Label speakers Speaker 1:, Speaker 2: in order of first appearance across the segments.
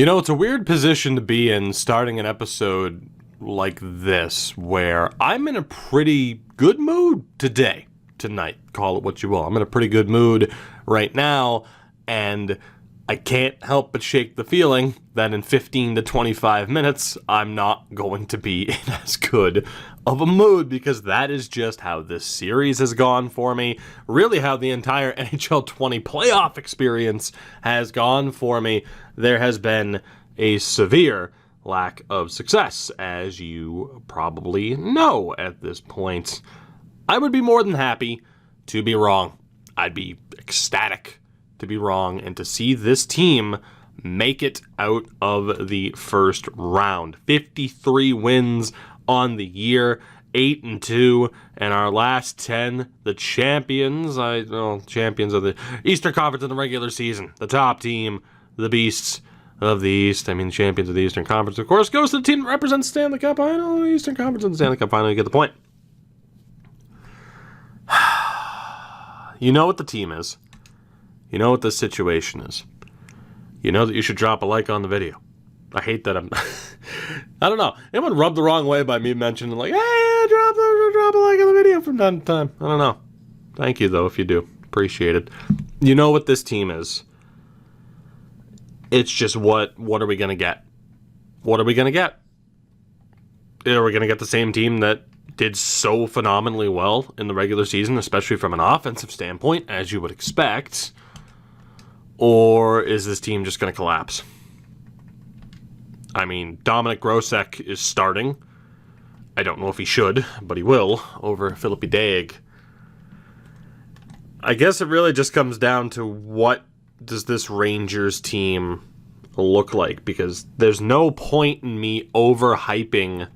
Speaker 1: It's a weird position to be in starting an episode like this where I'm in a pretty good mood tonight, call it what you will. I'm in a pretty good mood right now, and I can't help but shake the feeling that in 15 to 25 minutes, I'm not going to be in as good of a mood, because that is just how this series has gone for me. Really how the entire NHL 20 playoff experience has gone for me. There has been a severe lack of success, as you probably know at this point. I would be more than happy to be wrong. I'd be ecstatic to be wrong and to see this team make it out of the first round. 53 wins on the year, 8-2, and our last 10, the champions. Champions of the Eastern Conference in the regular season. The top team, the Beasts of the East. Champions of the Eastern Conference, of course, goes to the team that represents the Stanley Cup Final. The Eastern Conference and the Stanley Cup Final. You get the point. You know what the team is. You know what this situation is. You know that you should drop a like on the video. I hate that I'm... I don't know. Anyone rubbed the wrong way by me mentioning, like, hey, drop a like on the video from time to time. I don't know. Thank you, though, if you do. Appreciate it. You know what this team is. It's just what are we going to get? What are we going to get? Are we going to get the same team that did so phenomenally well in the regular season, especially from an offensive standpoint, as you would expect? Or is this team just going to collapse? Dominic Grosek is starting. I don't know if he should, but he will, over Philippi Daig. I guess it really just comes down to what does this Rangers team look like? Because there's no point in me overhyping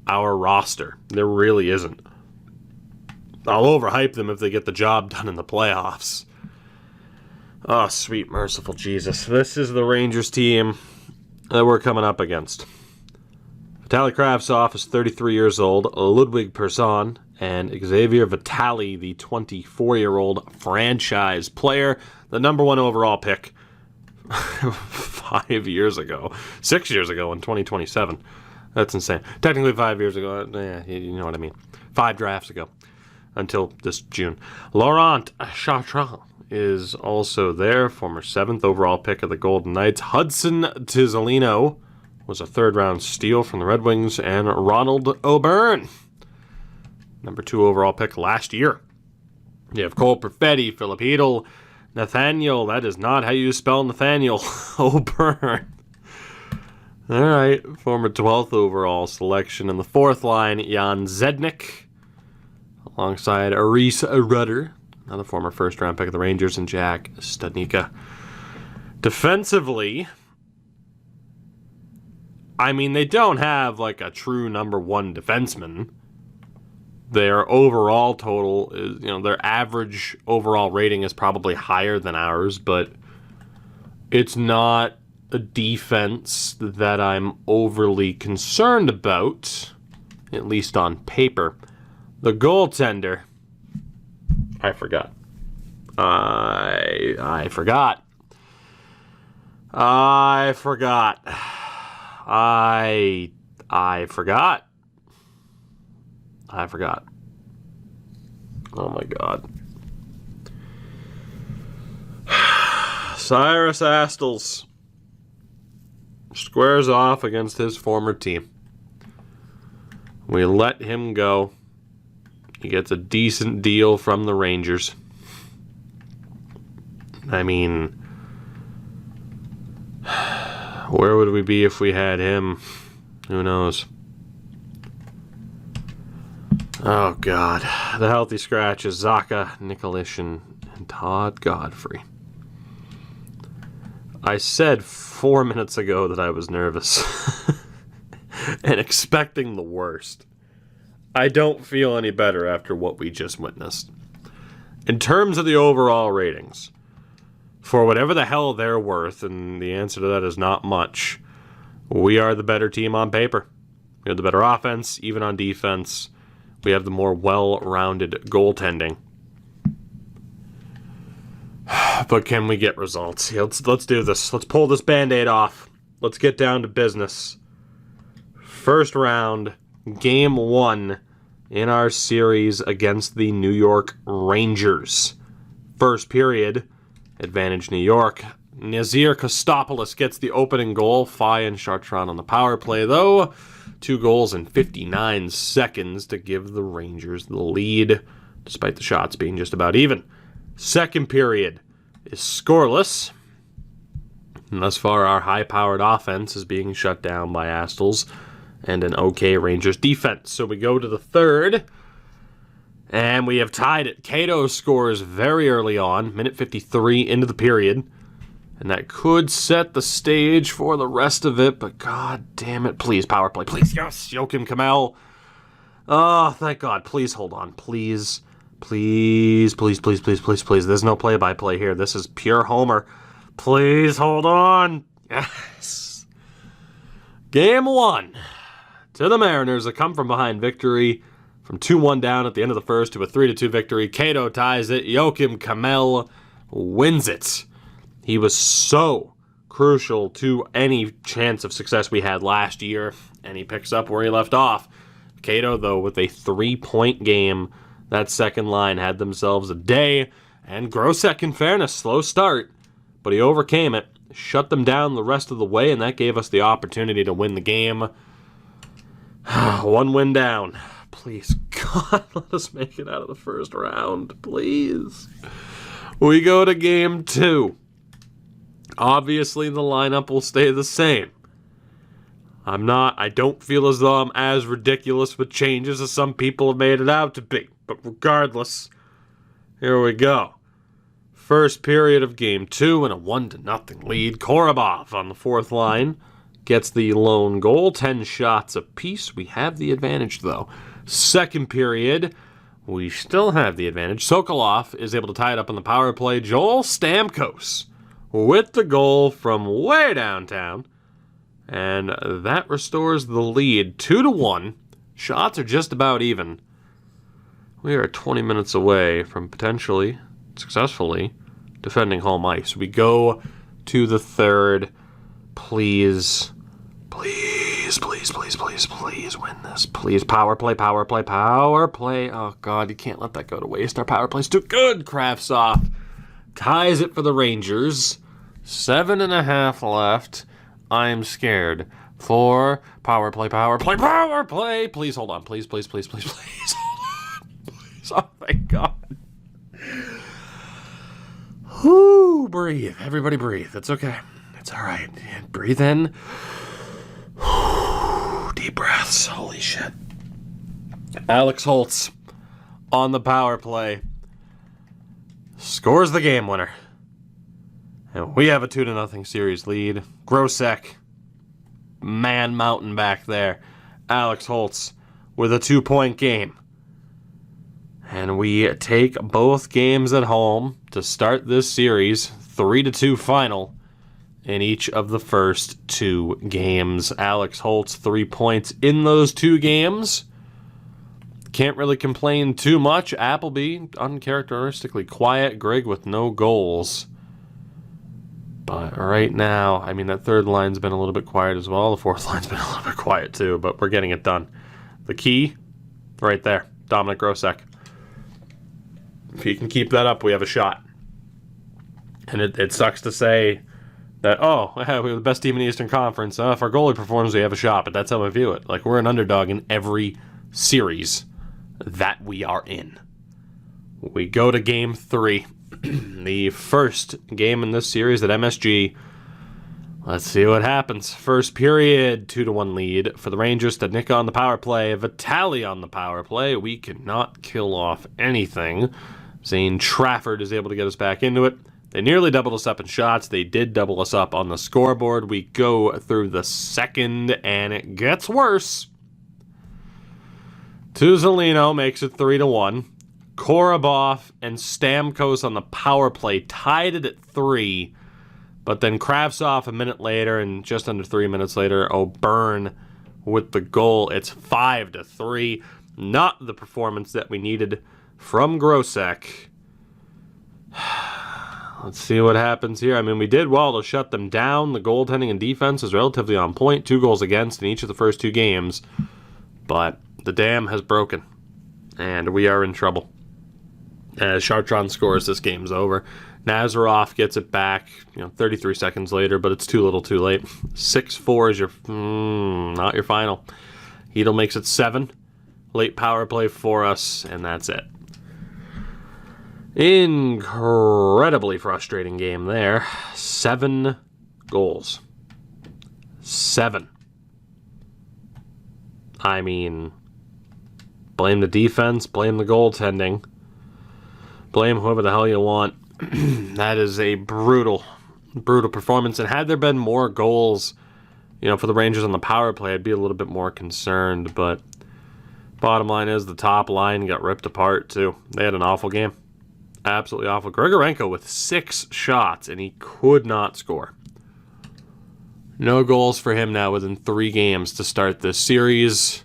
Speaker 1: our roster. There really isn't. I'll overhype them if they get the job done in the playoffs. Oh, sweet merciful Jesus. This is the Rangers team that we're coming up against. Vitaly Kravtsov is 33 years old. Ludwig Persson and Xavier Vitale, the 24-year-old franchise player, the number one overall pick 6 years ago in 2027. That's insane. Technically 5 years ago. You know what I mean. 5 drafts ago until this June. Laurent Chartrand is also there, former 7th overall pick of the Golden Knights. Hudson Tizzolino was a 3rd-round steal from the Red Wings, and Ronald O'Byrne, number 2 overall pick last year. You have Cole Perfetti, Philip Hedl, Nathaniel, that is not how you spell Nathaniel, O'Byrne. All right, former 12th overall selection. In the 4th line, Jan Zednik, alongside Aris Rudder, another former 1st-round pick of the Rangers, and Jack Studnicka. Defensively, they don't have like a true number 1 defenseman. Their overall total is, their average overall rating is probably higher than ours, but it's not a defense that I'm overly concerned about, at least on paper. The goaltender, I forgot. I forgot. I forgot. Oh my God. Cyrus Astles squares off against his former team. We let him go. He gets a decent deal from the Rangers. Where would we be if we had him? Who knows? Oh, God. The healthy scratches, Zaka, Nikolish, and Todd Godfrey. I said 4 minutes ago that I was nervous and expecting the worst. I don't feel any better after what we just witnessed. In terms of the overall ratings, for whatever the hell they're worth, and the answer to that is not much, we are the better team on paper. We have the better offense, even on defense. We have the more well-rounded goaltending. But can we get results? Let's do this. Let's pull this Band-Aid off. let's get down to business. First round, game 1 in our series against the New York Rangers. First period, advantage New York. Nazir Kostopoulos gets the opening goal. Fai and Chartrand on the power play, though. 2 goals in 59 seconds to give the Rangers the lead, despite the shots being just about even. Second period is scoreless. And thus far, our high-powered offense is being shut down by Astles and an okay Rangers defense. So we go to the third, and we have tied it. Cato scores very early on, minute 53 into the period, and that could set the stage for the rest of it, but god damn it. Please, power play, please. Yes, Joachim Kamel. Oh, thank God. Please hold on. Please, please, please, please, please, please, please. There's no play-by-play here. This is pure homer. Please hold on. Yes. Game 1 to the Mariners. A come-from-behind victory from 2-1 down at the end of the first to a 3-2 victory. Cato ties it. Joachim Kamel wins it. He was so crucial to any chance of success we had last year, and he picks up where he left off. Cato, though, with a 3-point game. That second line had themselves a day, and Grosek, in fairness, slow start, but he overcame it, shut them down the rest of the way, and that gave us the opportunity to win the game. 1 win down. Please, God, let us make it out of the first round, please. We go to game 2. Obviously, the lineup will stay the same. I don't feel as though I'm as ridiculous with changes as some people have made it out to be. But regardless, here we go. First period of game 2 and a 1-0 lead. Korobov on the fourth line gets the lone goal. 10 shots apiece. We have the advantage, though. Second period, we still have the advantage. Sokolov is able to tie it up on the power play. Joel Stamkos with the goal from way downtown. And that restores the lead 2-1. Shots are just about even. We are 20 minutes away from potentially, successfully, defending home ice. We go to the third. Please, please, please, please, please, please win this. Please, power play, power play, power play. Oh, God, you can't let that go to waste. Our power play's too good. Kravtsov ties it for the Rangers. 7.5 left. I'm scared. 4, power play, power play, power play. Please hold on. Please, please, please, please, please hold on. Please. Oh, thank God. Whoo, breathe. Everybody breathe. It's okay. It's all right. Breathe in. Deep breaths. Holy shit. Alex Holtz on the power play scores the game winner. And we have a 2-0 series lead. Grosek, man mountain back there. Alex Holtz with a 2-point game. And we take both games at home to start this series. 3-2 final in each of the first 2 games. Alex Holtz, 3 points in those 2 games. Can't really complain too much. Appleby, uncharacteristically quiet. Greg with no goals. But right now, I mean, that third line's been a little bit quiet as well. The fourth line's been a little bit quiet too, but we're getting it done. The key, right there, Dominic Grosek. If he can keep that up, we have a shot. And it sucks to say that, we're the best team in the Eastern Conference. If our goalie performs, we have a shot, but that's how I view it. Like, we're an underdog in every series that we are in. We go to game 3. The first game in this series at MSG. Let's see what happens. First period, 2-1 lead for the Rangers. Stadnicka on the power play. Vitale on the power play. We cannot kill off anything. Zane Trafford is able to get us back into it. They nearly doubled us up in shots. They did double us up on the scoreboard. We go through the second, and it gets worse. Tuzolino makes it 3-1. Korobov and Stamkos on the power play tied it at 3, but then Kravtsov a minute later, and just under 3 minutes later, O'Byrne with the goal. It's 5-3. Not the performance that we needed from Grosek. Let's see what happens here. I mean, we did well to shut them down. The goaltending and defense is relatively on point. 2 goals against in each of the first 2 games. But the dam has broken. And we are in trouble. As Chartrand scores, this game's over. Nazarov gets it back, 33 seconds later, but it's too little too late. 6-4 is your, not your final. Hedel makes it 7. Late power play for us, and that's it. Incredibly frustrating game there. 7 goals. 7. I mean, blame the defense, blame the goaltending, blame whoever the hell you want. That is a brutal performance. And had there been more goals, for the Rangers on the power play, I'd be a little bit more concerned. But bottom line is the top line got ripped apart too. They had an awful game. Absolutely awful. Grigorenko with 6 shots, and he could not score. No goals for him now within 3 games to start this series.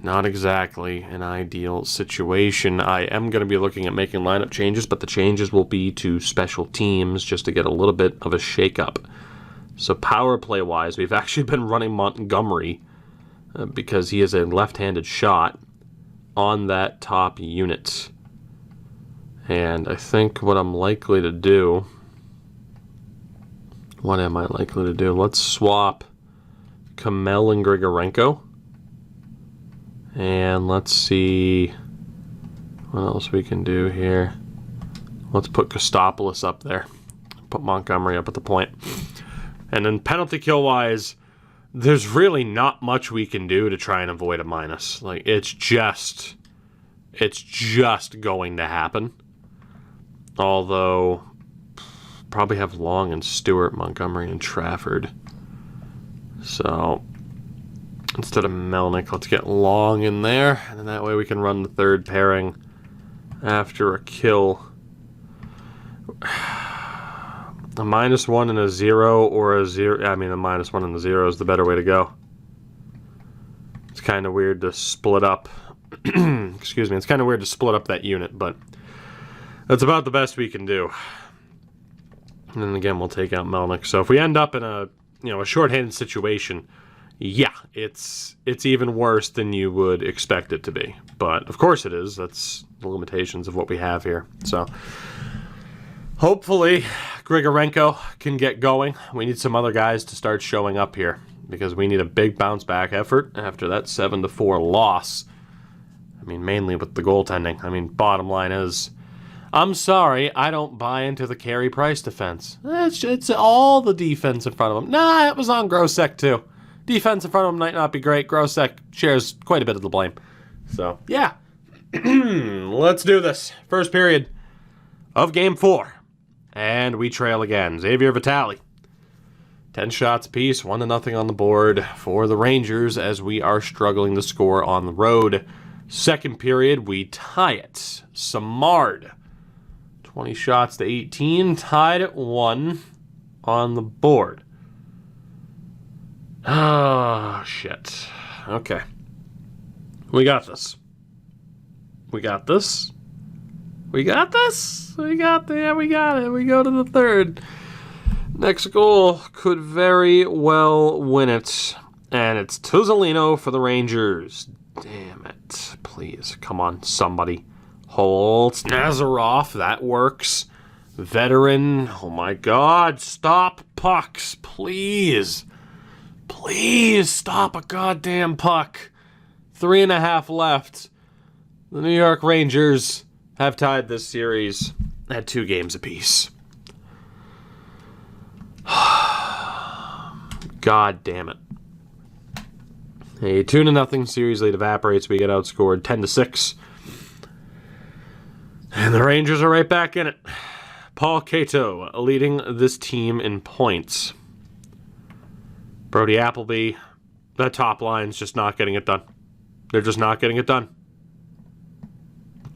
Speaker 1: Not exactly an ideal situation. I am going to be looking at making lineup changes, but the changes will be to special teams just to get a little bit of a shake-up. So power play-wise, we've actually been running Montgomery because he is a left-handed shot on that top unit. And I think what I'm likely to do... What am I likely to do? Let's swap Kamel and Grigorenko. And let's see what else we can do here. Let's put Kostopoulos up there. Put Montgomery up at the point. And then penalty kill-wise, there's really not much we can do to try and avoid a minus. Like, it's just going to happen. Although, probably have Long and Stewart, Montgomery, and Trafford. So, instead of Melnick, let's get Long in there. And then that way we can run the third pairing after a kill. A -1 and a 0 or a 0. I mean, a -1 and a 0 is the better way to go. It's kind of weird to split up. Excuse me. It's kind of weird to split up that unit, but that's about the best we can do. And then again, we'll take out Melnick. So if we end up in a shorthanded situation, yeah, it's even worse than you would expect it to be. But of course it is. That's the limitations of what we have here. So hopefully Grigorenko can get going. We need some other guys to start showing up here because we need a big bounce back effort after that 7-4 loss. I mean, mainly with the goaltending. I mean, bottom line is, I'm sorry, I don't buy into the Carey Price defense. It's all the defense in front of him. Nah, it was on Grosek too. Defense in front of him might not be great. Grosek shares quite a bit of the blame. So, yeah. Let's do this. First period of Game 4. And we trail again. Xavier Vitale. 10 shots apiece, 1-0 on the board for the Rangers as we are struggling to score on the road. Second period, we tie it. Samard. 20 shots to 18, tied at 1 on the board. Oh, shit. Okay. We got this. We got this. We got this. We got it. We go to the third. Next goal could very well win it. And it's Tuzolino for the Rangers. Damn it. Please, come on, somebody. Holtz, Nazarov, that works. Veteran, oh my god, stop pucks, please. Please stop a goddamn puck. 3.5 left. The New York Rangers have tied this series at 2 games apiece. God damn it. A 2-0 series lead evaporates. We get outscored 10-6. And the Rangers are right back in it. Paul Cato leading this team in points. Brody Appleby, that top line's just not getting it done. They're just not getting it done.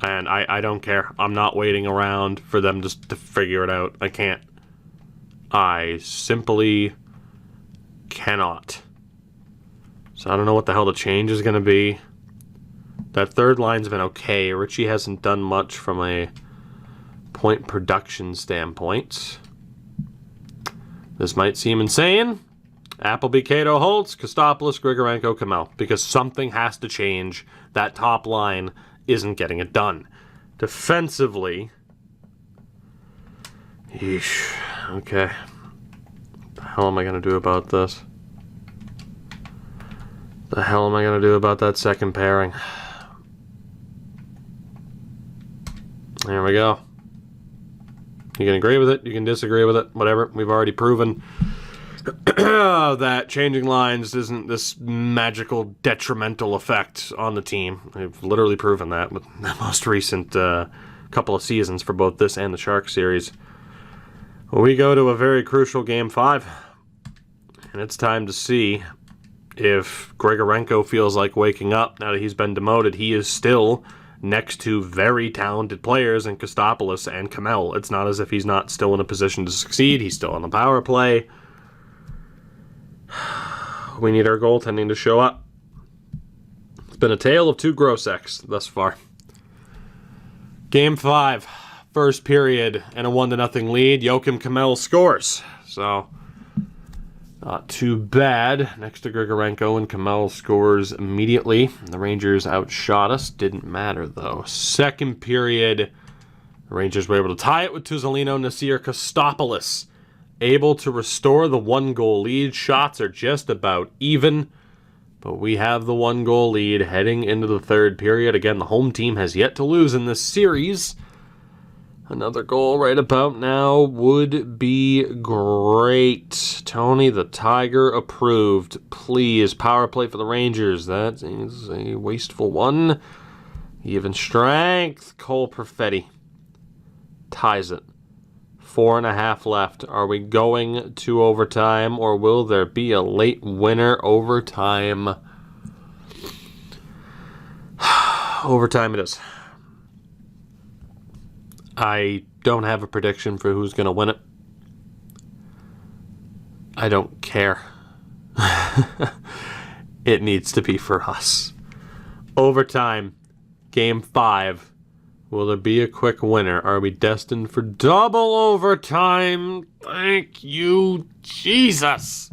Speaker 1: And I don't care. I'm not waiting around for them just to figure it out. I can't. I simply cannot. So I don't know what the hell the change is going to be. That third line's been okay. Richie hasn't done much from a point production standpoint, this might seem insane. Appleby, Cato, Holtz, Kostopoulos, Grigorenko, Kamel. Because something has to change. That top line isn't getting it done. Defensively... Yeesh. Okay. What the hell am I going to do about this? The hell am I going to do about that second pairing? There we go. You can agree with it, you can disagree with it, whatever. We've already proven that changing lines isn't this magical detrimental effect on the team. We've literally proven that with the most recent couple of seasons for both this and the Sharks series. We go to a very crucial Game 5, and it's time to see if Grigorenko feels like waking up now that he's been demoted. He is still next to very talented players in Kostopoulos and Kamel. It's not as if he's not still in a position to succeed. He's still on the power play. We need our goaltending to show up. It's been a tale of two Groseks thus far. Game 5, first period, and a 1-0 lead. Joakim Kamel scores. So, not too bad. Next to Grigorenko, and Kamel scores immediately. The Rangers outshot us. Didn't matter, though. Second period, the Rangers were able to tie it with Tuzolino, Nasir, Kostopoulos. Able to restore the 1-goal lead. Shots are just about even, but we have the 1-goal lead heading into the third period. Again, the home team has yet to lose in this series. Another goal right about now would be great. Tony the Tiger approved. Please, power play for the Rangers. That is a wasteful one. Even strength. Cole Perfetti ties it. 4.5 left. Are we going to overtime, or will there be a late winner? Overtime. Overtime it is. I don't have a prediction for who's going to win it. I don't care. It needs to be for us. Overtime. Game 5. Will there be a quick winner? Are we destined for double overtime? Thank you, Jesus.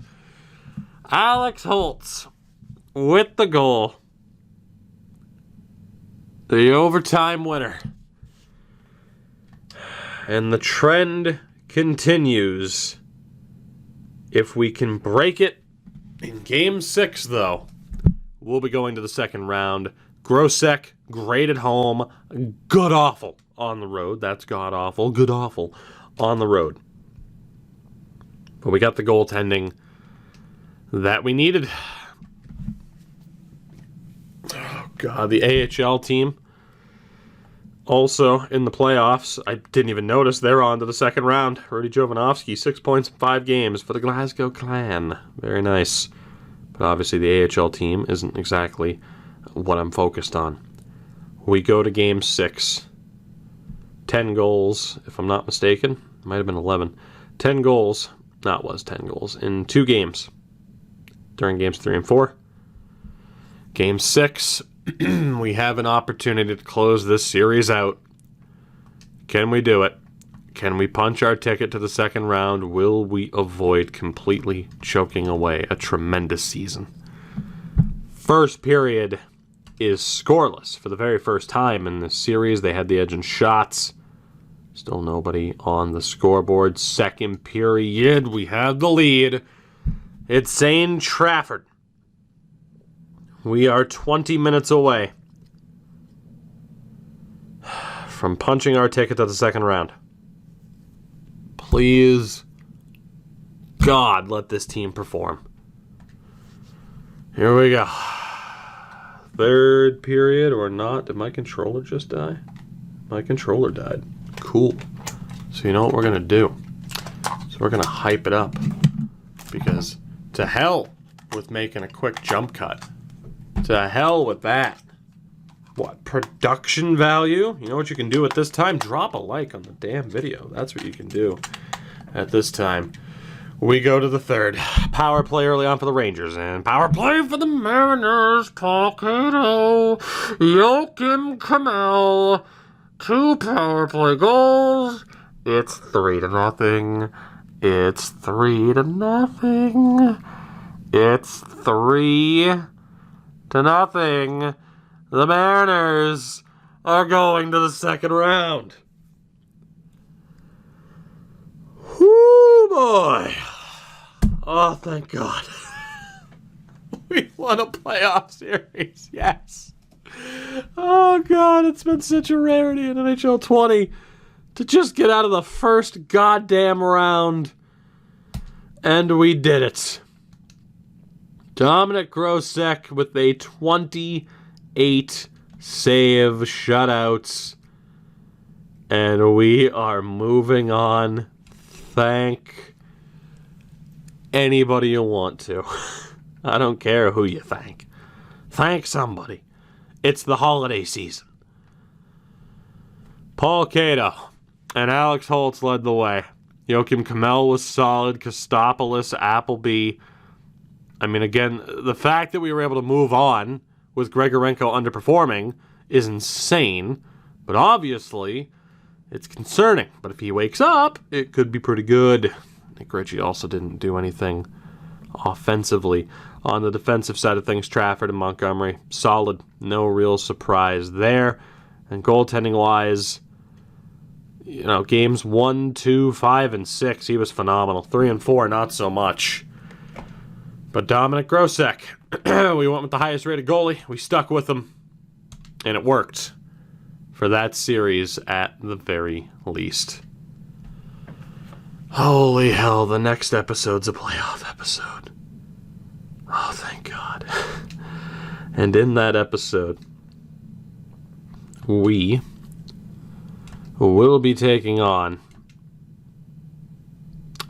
Speaker 1: Alex Holtz with the goal. The overtime winner. And the trend continues. If we can break it in Game 6, though, we'll be going to the second round. Grosek, great at home, god-awful on the road. That's god-awful, good-awful on the road. But we got the goaltending that we needed. Oh, God, the AHL team. Also, in the playoffs, I didn't even notice they're on to the second round. Rudy Jovanovski, 6 points in 5 games for the Glasgow Clan. Very nice. But obviously the AHL team isn't exactly what I'm focused on. We go to Game 6. 10 goals, if I'm not mistaken. It might have been 11. 10 goals. That was 10 goals in 2 games. During Games 3 and 4. Game 6. We have an opportunity to close this series out. Can we do it? Can we punch our ticket to the second round? Will we avoid completely choking away a tremendous season? First period is scoreless for the very first time in this series. They had the edge in shots. Still nobody on the scoreboard. Second period, we have the lead. It's St. Trafford. We are 20 minutes away from punching our ticket to the second round. Please, God, let this team perform. Here we go. Third period or not. Did my controller just die? My controller died. Cool. So you know what we're going to do? So we're going to hype it up. Because to hell with making a quick jump cut. To hell with that. What? Production value? You know what you can do at this time? Drop a like on the damn video. That's what you can do at this time. We go to the third. Power play early on for the Rangers. And power play for the Mariners. Paul Cato. Joakim Kamel. 2 power play goals. It's 3-0. It's 3-0. It's 3-0. The Mariners are going to the second round. Whoo, boy. Oh, thank God. We won a playoff series. Yes. Oh, God, it's been such a rarity in NHL 20 to just get out of the first goddamn round. And we did it. Dominic Grosek with a 28 save shutouts. And we are moving on. Thank anybody you want to. I don't care who you thank. Thank somebody. It's the holiday season. Paul Cato and Alex Holtz led the way. Joakim Kamel was solid. Kostopoulos, Appleby. I mean, again, the fact that we were able to move on with Grigorenko underperforming is insane. But obviously, it's concerning. But if he wakes up, it could be pretty good. Nick Ritchie also didn't do anything offensively. On the defensive side of things, Trafford and Montgomery, solid. No real surprise there. And goaltending-wise, you know, games 1, 2, 5, and 6, he was phenomenal. 3 and 4, not so much. But Dominic Grosek, we went with the highest rated goalie. We stuck with him. And it worked for that series at the very least. Holy hell, the next episode's a playoff episode. Oh, thank God. And in that episode, we will be taking on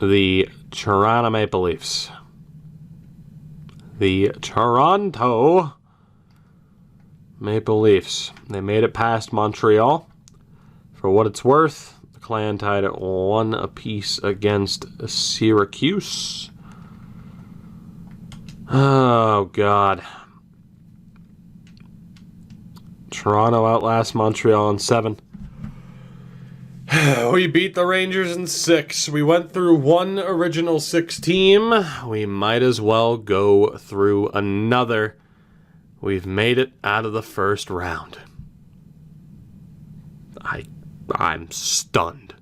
Speaker 1: the Toronto Maple Leafs. The Toronto Maple Leafs. They made it past Montreal. For what it's worth, the Clan tied at 1 apiece against Syracuse. Oh, God. Toronto outlasts Montreal in 7. We beat the Rangers in 6. We went through one original 6 team. We might as well go through another. We've made it out of the first round. I'm stunned.